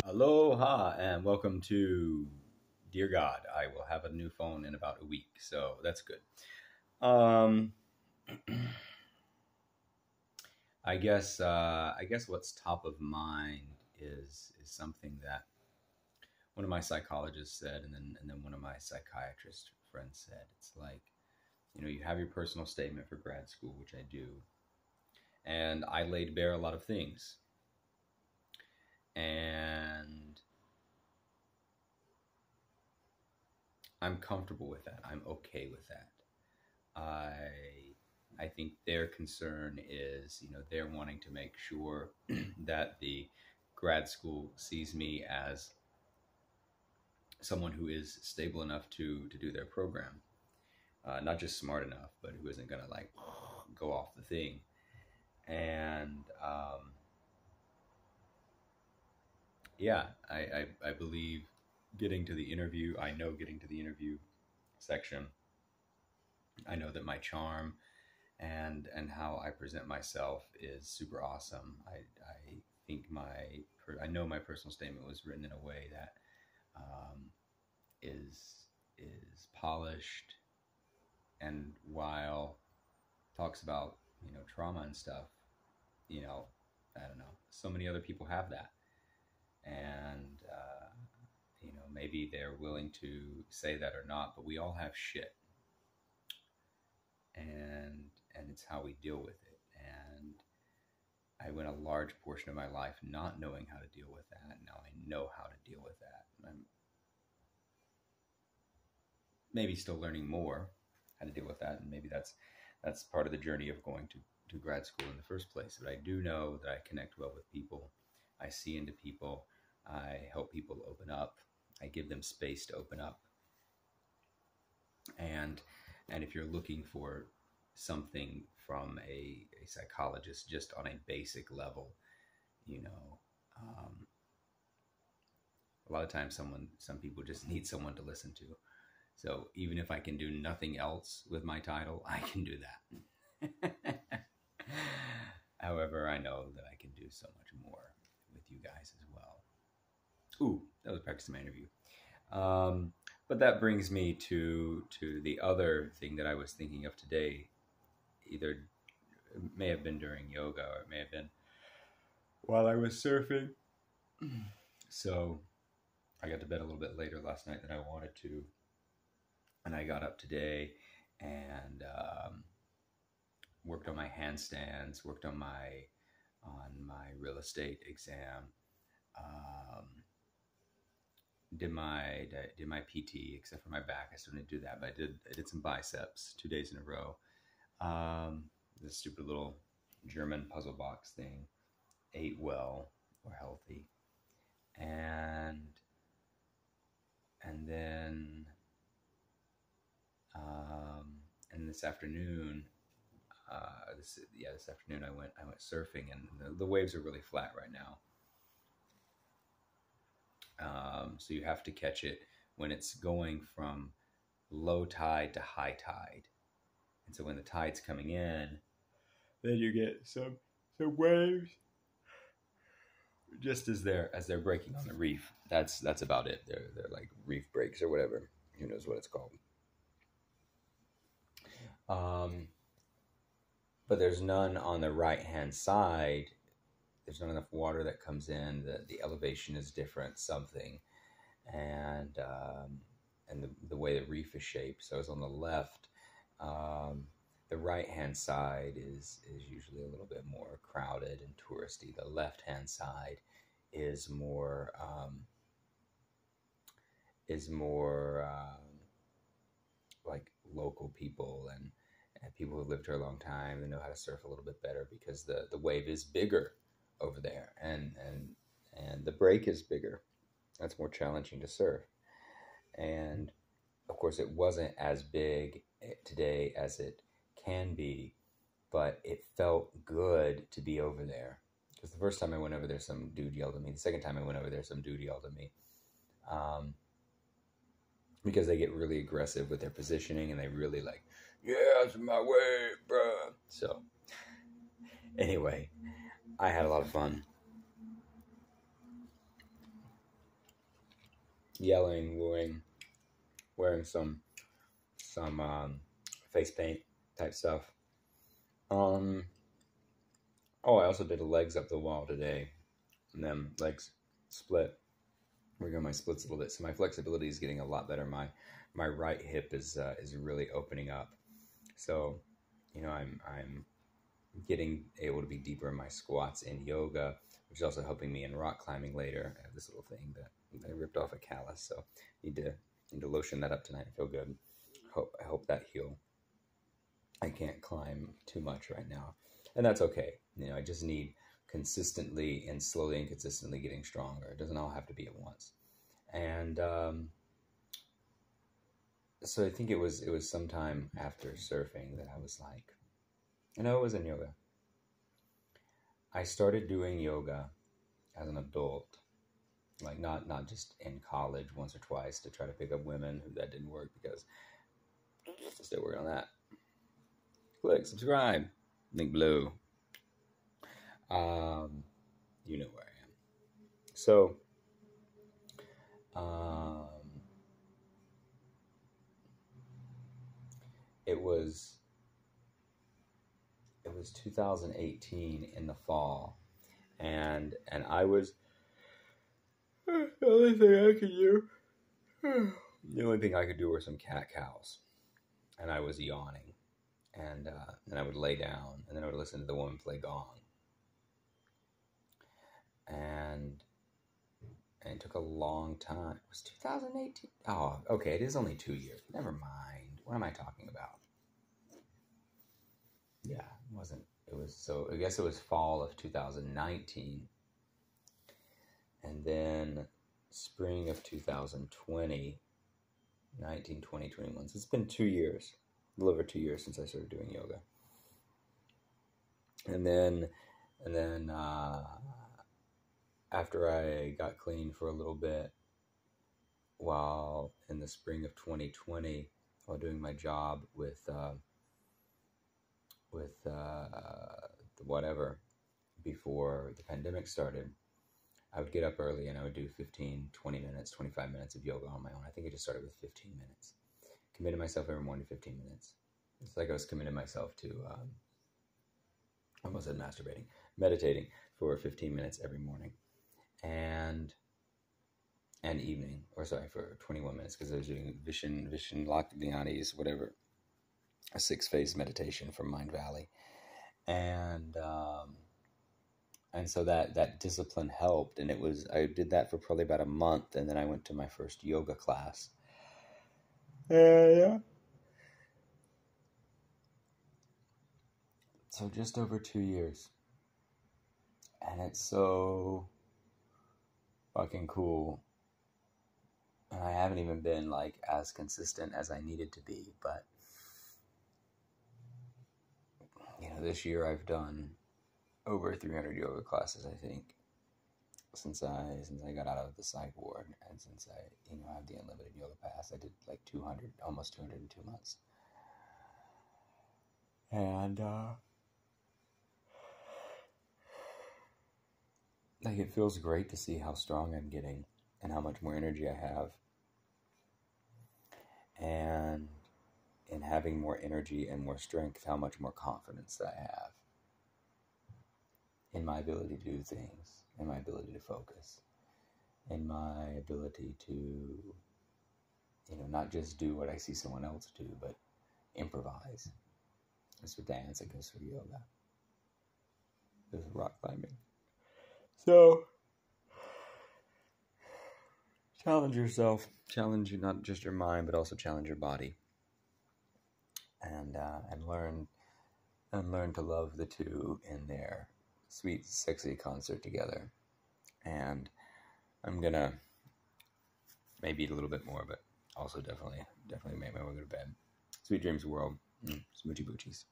Aloha and welcome to Dear God. I will have a new phone in about a week, so that's good. Um, I guess what's top of mind is something that one of my psychologists said, and then one of my psychiatrist friends said. It's like, you have your personal statement for grad school, which I do, and I laid bare a lot of things, and I'm comfortable with that. I'm okay with that. I think their concern is, they're wanting to make sure that the grad school sees me as someone who is stable enough to do their program, not just smart enough, but who isn't gonna like go off the thing. And yeah, I believe getting to the interview. I know getting to the interview section. I know that my charm and how I present myself is super awesome. I think I know my personal statement was written in a way that um, is polished, and while talks about trauma and stuff, you know I don't know. So many other people have that, and maybe they're willing to say that or not, but we all have shit, and it's how we deal with it. And I went a large portion of my life not knowing how to deal with that. Now I know how to deal with that. I'm maybe still learning more how to deal with that, and maybe that's part of the journey of going to grad school in the first place. But I do know that I connect well with people. I see into people. I help people open up. I give them space to open up. And if you're looking for something from a psychologist just on a basic level, you know, um, a lot of times some people just need someone to listen to. So even if I can do nothing else with my title, I can do that. However, I know that I can do so much more with you guys as well. Ooh, that was practicing my interview. But that brings me to the other thing that I was thinking of today. Either it may have been during yoga, or it may have been while I was surfing. So I got to bed a little bit later last night than I wanted to, and I got up today and worked on my handstands, worked on my real estate exam, um, did my PT, except for my back. I still didn't do that, but I did some biceps 2 days in a row. This stupid little German puzzle box thing. Ate well, or healthy, and and then and this afternoon, this afternoon I went surfing, and the waves are really flat right now. So you have to catch it when it's going from low tide to high tide, and so when the tide's coming in, then you get some waves just as they're breaking on the reef. That's about it. They're like reef breaks or whatever. Who knows what it's called? Um, but there's none on the right hand side. There's not enough water that comes in. The elevation is different. Something, and the way the reef is shaped. So it's on the left. The right hand side is usually a little bit more crowded and touristy. The left hand side is more like local people, and people who've lived here a long time. They know how to surf a little bit better because the wave is bigger over there, and the break is bigger. That's more challenging to surf. And of course, it wasn't as big today as it can be, but it felt good to be over there. Because the first time I went over there, some dude yelled at me. The second time I went over there, some dude yelled at me. Because they get really aggressive with their positioning, and they really like, yeah, it's my way, bruh. So, anyway, I had a lot of fun. yelling, wooing, wearing some face paint type stuff. Oh, I also did legs up the wall today, and then legs split. Working on my splits a little bit, so my flexibility is getting a lot better. My right hip is really opening up, so I'm getting able to be deeper in my squats in yoga, which is also helping me in rock climbing later. I have this little thing that I ripped off a callus, so need to lotion that up tonight and feel good. I hope that heal. I can't climb too much right now, and that's okay. I just need consistently and slowly and consistently getting stronger. It doesn't all have to be at once. And so I think it was sometime after surfing that I was like, it was in yoga. I started doing yoga as an adult, like not just in college once or twice to try to pick up women. That didn't work because still working on that. Click subscribe, link below. You know where I am. So, it was 2018 in the fall, and I was the only thing I could do. The only thing I could do were some cat cows, and I was yawning, and then I would lay down, and then I would listen to the woman play gong. And it took a long time. It was 2018. Oh, okay. It is only 2 years. Never mind. What am I talking about? Yeah, it wasn't. It was I guess it was fall of 2019. And then spring of 2020, 19, 20, 21. So it's been 2 years, a little over 2 years since I started doing yoga. And then after I got clean for a little bit, while in the spring of 2020, while doing my job with whatever, before the pandemic started, I would get up early and I would do 15, 20 minutes, 25 minutes of yoga on my own. I think I just started with 15 minutes. Committed myself every morning to 15 minutes. It's like I was committing myself to, I almost said masturbating, meditating for 15 minutes every morning. And evening, or sorry, for 21 minutes, because I was doing Vishen Lakdhyani's, whatever, a 6-phase meditation from Mind Valley. And so that discipline helped, and I did that for probably about a month, and then I went to my first yoga class. Yeah. So just over 2 years. And it's so fucking cool. And I haven't even been like as consistent as I needed to be, but this year I've done over 300 yoga classes, I think, since I got out of the psych ward, and since I have the unlimited yoga pass. I did like 200, almost 200 in 2 months. And like, it feels great to see how strong I'm getting and how much more energy I have. And in having more energy and more strength, how much more confidence I have in my ability to do things, in my ability to focus, in my ability to, not just do what I see someone else do, but improvise. It goes for dance, it goes for yoga, it goes for rock climbing. So, challenge yourself. Challenge not just your mind, but also challenge your body. And learn to love the two in their sweet, sexy concert together. And I'm gonna maybe eat a little bit more, but also definitely make my way to bed. Sweet dreams, world. Smoochie boochies.